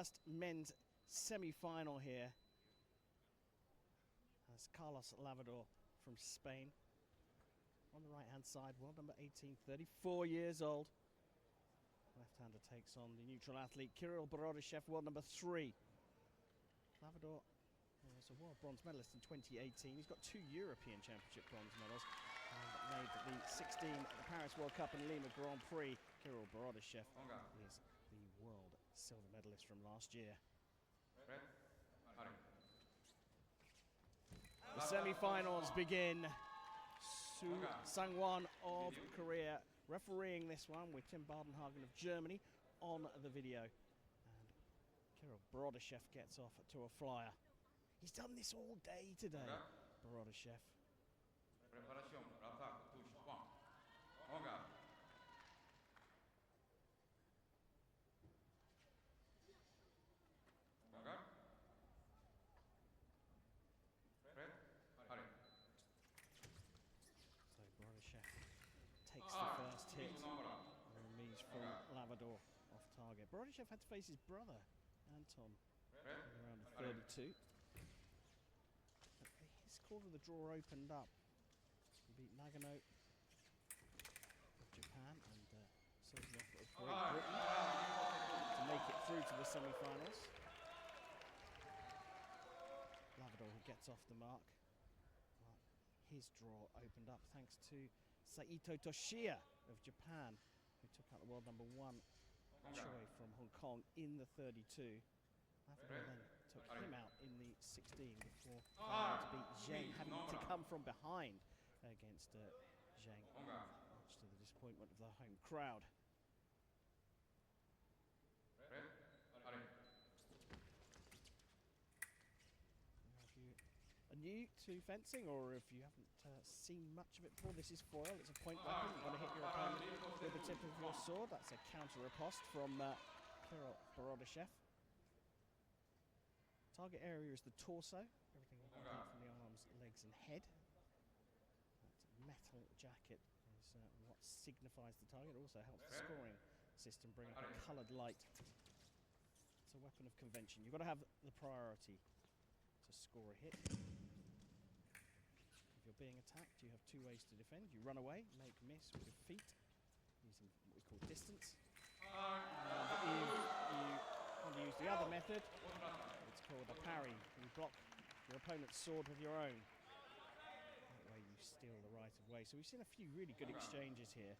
first men's semi-final here. That's Carlos LLAVADOR from Spain. On the right-hand side, world number 18, 34 years old. Left-hander takes on the neutral athlete, Kirill BORODACHEV, world number 3. LLAVADOR was a world bronze medalist in 2018. He's got 2 European Championship bronze medals and made the 16 at the Paris World Cup and Lima Grand Prix. Kirill BORODACHEV is the world silver medalist from last year. The semi-finals begin. Su Sang-won of Korea refereeing this one with Tim Bardenhagen of Germany on the video. And Kirill BORODACHEV gets off to a flyer. He's done this all day today, BORODACHEV. So BORODACHEV takes the first hit. Remise from LLAVADOR off target. BORODACHEV had to face his brother, Anton, around 32. But his quarter of the draw opened up. He beat Nagano of Japan and Silverman of Great Britain to make it through to the semi-finals. LLAVADOR who gets off the mark. Well, his draw opened up thanks to Saito Toshiya of Japan, who took out the world number 1 Choi from Hong Kong in the 32. LLAVADOR then took him out in the 16 before to beat Zheng, having to come from behind against Zheng, much to the disappointment of the home crowd. If you are new to fencing, or if you haven't seen much of it before, this is foil. It's a point weapon. You want to hit your opponent with the tip of your sword. That's a counter riposte from Kirill BORODACHEV. Target area is the torso. Everything apart from the arms, legs, and head. That metal jacket is what signifies the target. It also helps the scoring system bring up a coloured light. It's a weapon of convention. You've got to have the priority to score a hit. If you're being attacked, you have 2 ways to defend. You run away, make miss with your feet, using what we call distance. And you want to use the other method. It's called a parry. You block your opponent's sword with your own. That way you steal the right of way. So we've seen a few really good exchanges here.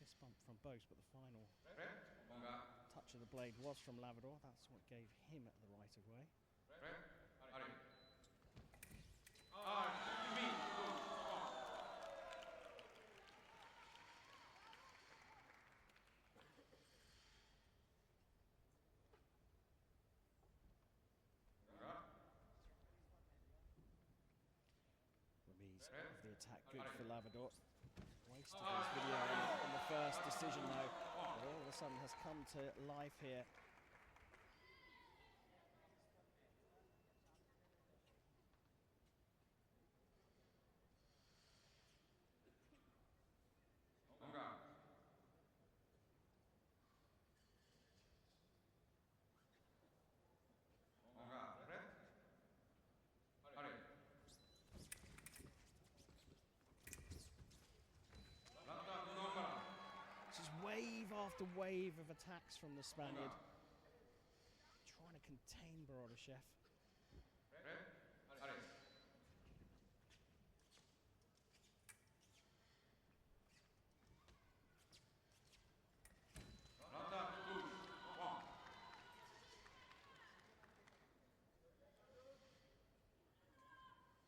Fist bump from both, but the final touch of the blade was from LLAVADOR. That's what gave him the right of way. Remise of the attack, good for LLAVADOR. Wasted his video on the first decision though, but all of a sudden has come to life here. Just wave after wave of attacks from the Spaniard. Trying to contain BORODACHEV.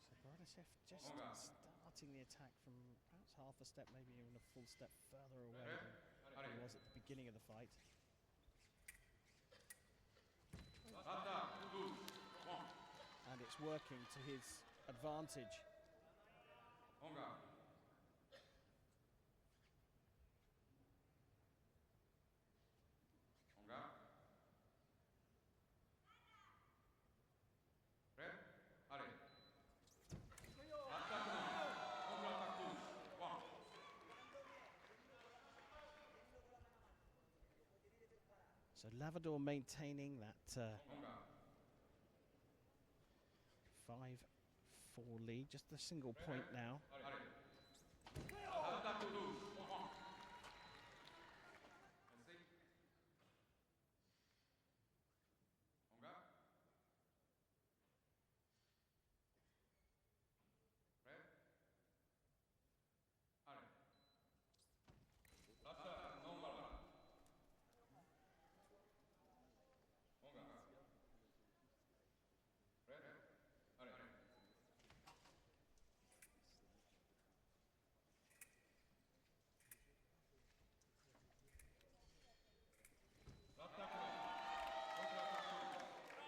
So BORODACHEV just starting the attack from perhaps half a step, maybe even a full step further away than he was at the beginning of the fight. And it's working to his advantage. So Lavador maintaining that 5-4 lead, just a single point now.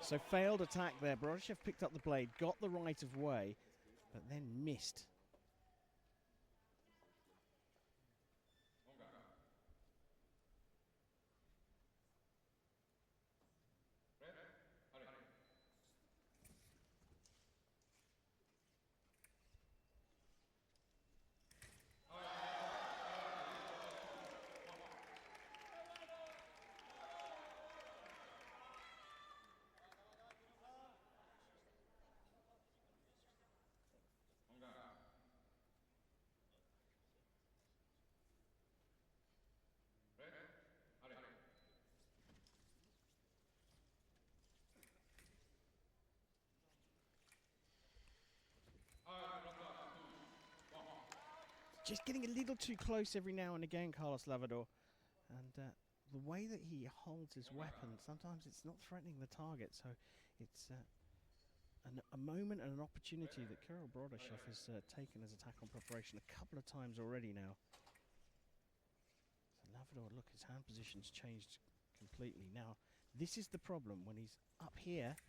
So failed attack there. BORODACHEV picked up the blade, got the right of way, but then missed. Just getting a little too close every now and again, Carlos Lavador. And the way that he holds his weapon, sometimes it's not threatening the target. So it's a moment and an opportunity that Kirill BORODACHEV has taken as attack on preparation a couple of times already now. So Lavador, look, his hand position's changed completely. Now, this is the problem. When he's up here,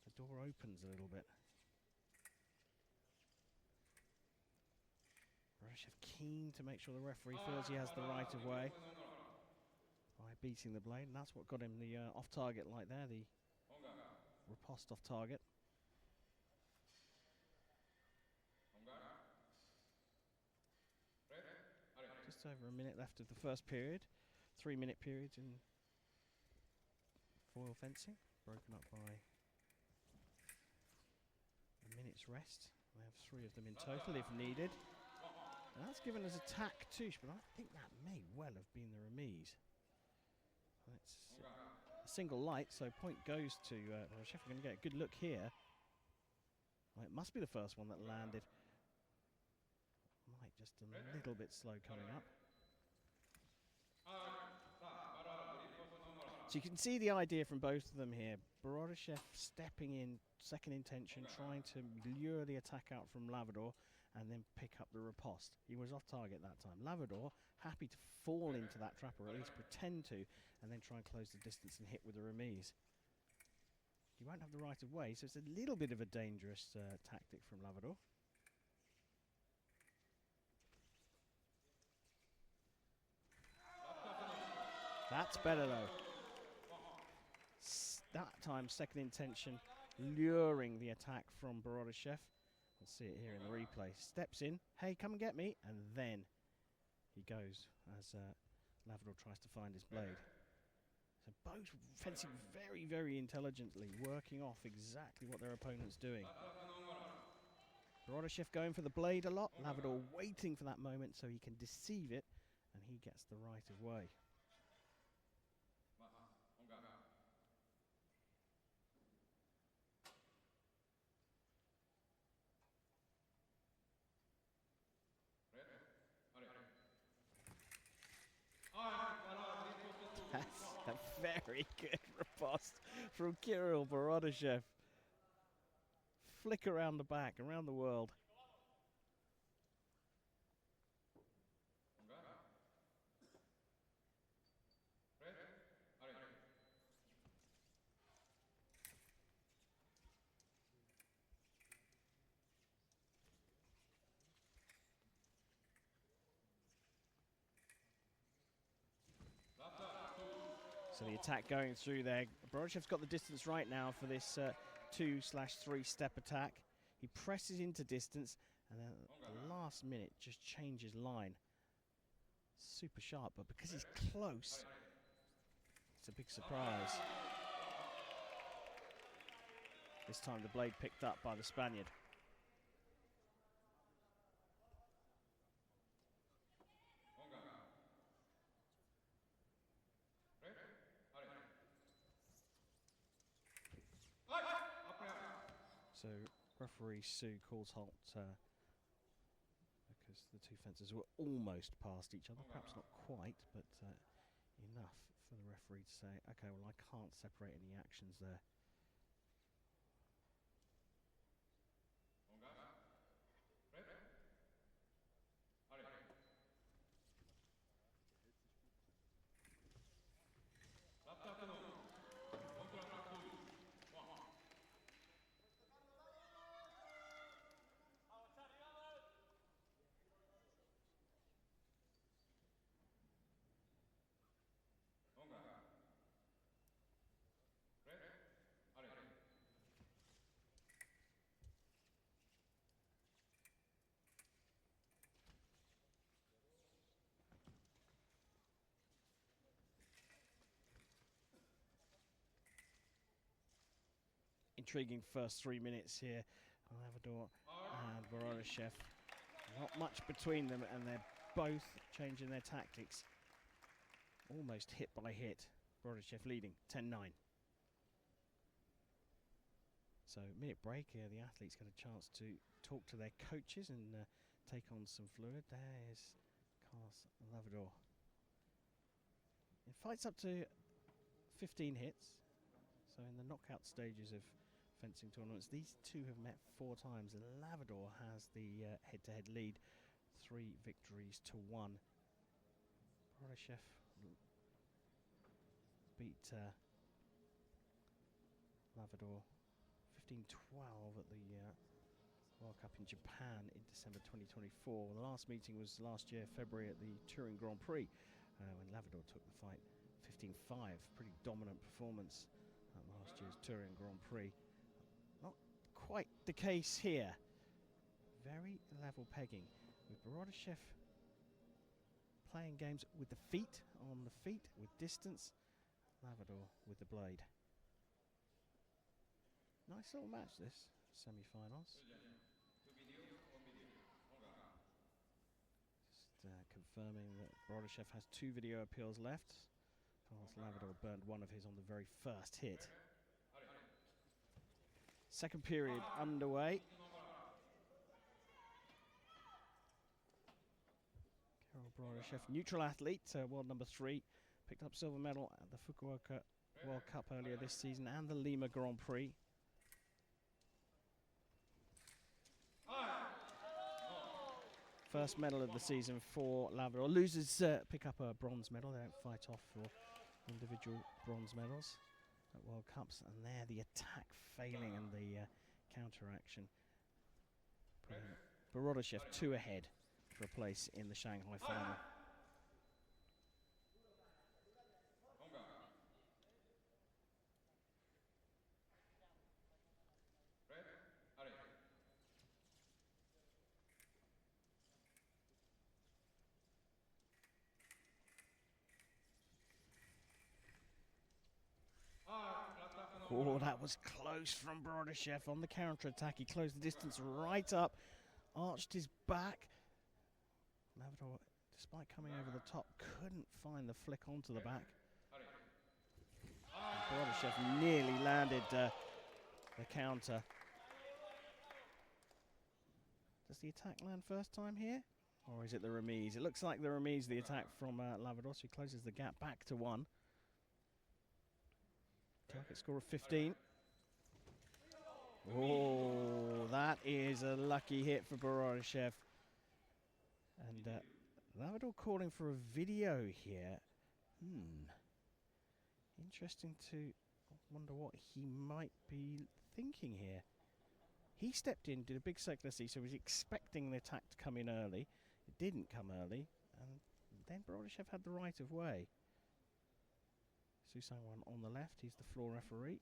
the door opens a little bit. BORODACHEV keen to make sure the referee feels he has the right of way by beating the blade, and that's what got him the off target like there, the riposte off target. Just over a minute left of the first period. 3-minute periods in foil fencing, broken up by a minute's rest. We have 3 of them in total if needed. And that's given us attack too, but I think that may well have been the remise. It's a single light, so point goes to BORODACHEV. We're going to get a good look here. Well, it must be the first one that landed. Might just a little bit slow coming up. So you can see the idea from both of them here. BORODACHEV stepping in, second intention, trying to lure the attack out from Lavador and then pick up the riposte. He was off target that time. Lavador happy to fall into that trap, or at least pretend to, and then try and close the distance and hit with the remise. He won't have the right of way, so it's a little bit of a dangerous tactic from Lavador. That's better though. That time, second intention, luring the attack from BORODACHEV. We'll see it here in the replay. Steps in, hey, come and get me, and then he goes as Lavador tries to find his blade. So both fencing very, very intelligently, working off exactly what their opponent's doing. BORODACHEV going for the blade a lot, Lavador waiting for that moment so he can deceive it, and he gets the right of way. That's a very good riposte from Kirill BORODACHEV. Flick around the back, around the world. So the attack going through there. BORODACHEV's got the distance right now for this 2/3 step attack. He presses into distance, and then at the last minute just changes line. Super sharp, but because he's close, It's a big surprise. This time the blade picked up by the Spaniard. So referee Su calls halt because the two fencers were almost past each other, perhaps not quite, but enough for the referee to say, okay, well, I can't separate any actions there. Intriguing first 3 minutes here. LLAVADOR and BORODACHEV. Not much between them, and they're both changing their tactics. Almost hit by hit. BORODACHEV leading 10-9. So minute break here. The athletes get a chance to talk to their coaches and take on some fluid. There's LLAVADOR. It fights up to 15 hits. So in the knockout stages of fencing tournaments, these two have met 4 times. LLAVADOR has the head-to-head lead, 3 victories to 1. BORODACHEV beat LLAVADOR 15-12 at the World Cup in Japan in December 2024. The last meeting was last year, February, at the Turin Grand Prix, when LLAVADOR took the fight 15-5. Pretty dominant performance at last year's Turin Grand Prix. Not quite the case here. Very level pegging, with BORODACHEV playing games with the feet, on the feet, with distance. LLAVADOR with the blade. Nice little match, this semi-finals. Just confirming that BORODACHEV has 2 video appeals left. LLAVADOR burned one of his on the very first hit. Second period underway. Kirill BORODACHEV, neutral athlete, world number 3, picked up silver medal at the Fukuoka World Cup earlier this season and the Lima Grand Prix. First medal of the season for LLAVADOR. Losers pick up a bronze medal. They don't fight off for individual bronze medals at World Cups. And there, the attack failing and the counter action, putting BORODACHEV 2 ahead for a place in the Shanghai final. Oh, that was close from BORODACHEV on the counter-attack. He closed the distance right up, arched his back. LLAVADOR, despite coming over the top, couldn't find the flick onto the back. BORODACHEV nearly landed the counter. Does the attack land first time here? Or is it the remise? It looks like the remise, the attack from LLAVADOR, so he closes the gap back to 1. Target score of 15. Oh, that is a lucky hit for BORODACHEV. And LLAVADOR calling for a video here. Interesting to wonder what he might be thinking here. He stepped in, did a big circular C, so he was expecting the attack to come in early. It didn't come early, and then BORODACHEV had the right of way. Su Sang-wan on the left, he's the floor referee.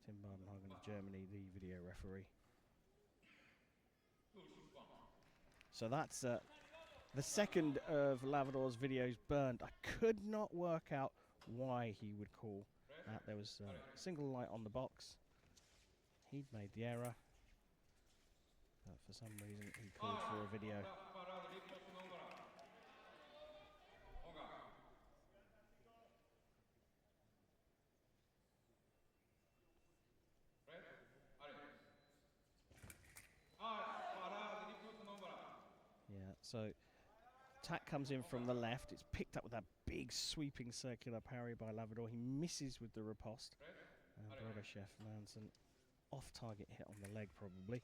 Tim Badenhagen of Germany, the video referee. So that's the second of LLAVADOR's videos burned. I could not work out why he would call that. There was a single light on the box. He'd made the error, but for some reason he called for a video. Yeah, so attack comes in from the left. It's picked up with that big sweeping circular parry by Lavador. He misses with the riposte. And BORODACHEV lands an off-target hit on the leg, probably.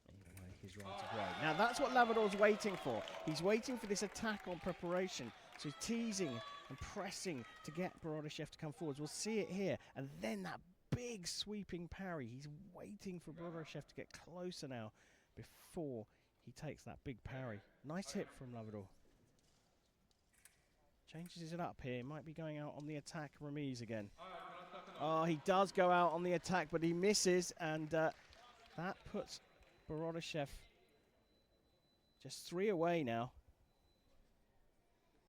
Either way, he's right to grow. Now, that's what Lavador's waiting for. He's waiting for this attack on preparation. So he's teasing and pressing to get BORODACHEV to come forwards. We'll see it here. And then that big sweeping parry. He's waiting for BORODACHEV to get closer now before he takes that big parry. Nice hit from Lavador. Changes it up here. Might be going out on the attack. Ramiz again. Oh, he does go out on the attack, but he misses. And that puts BORODACHEV just 3 away now.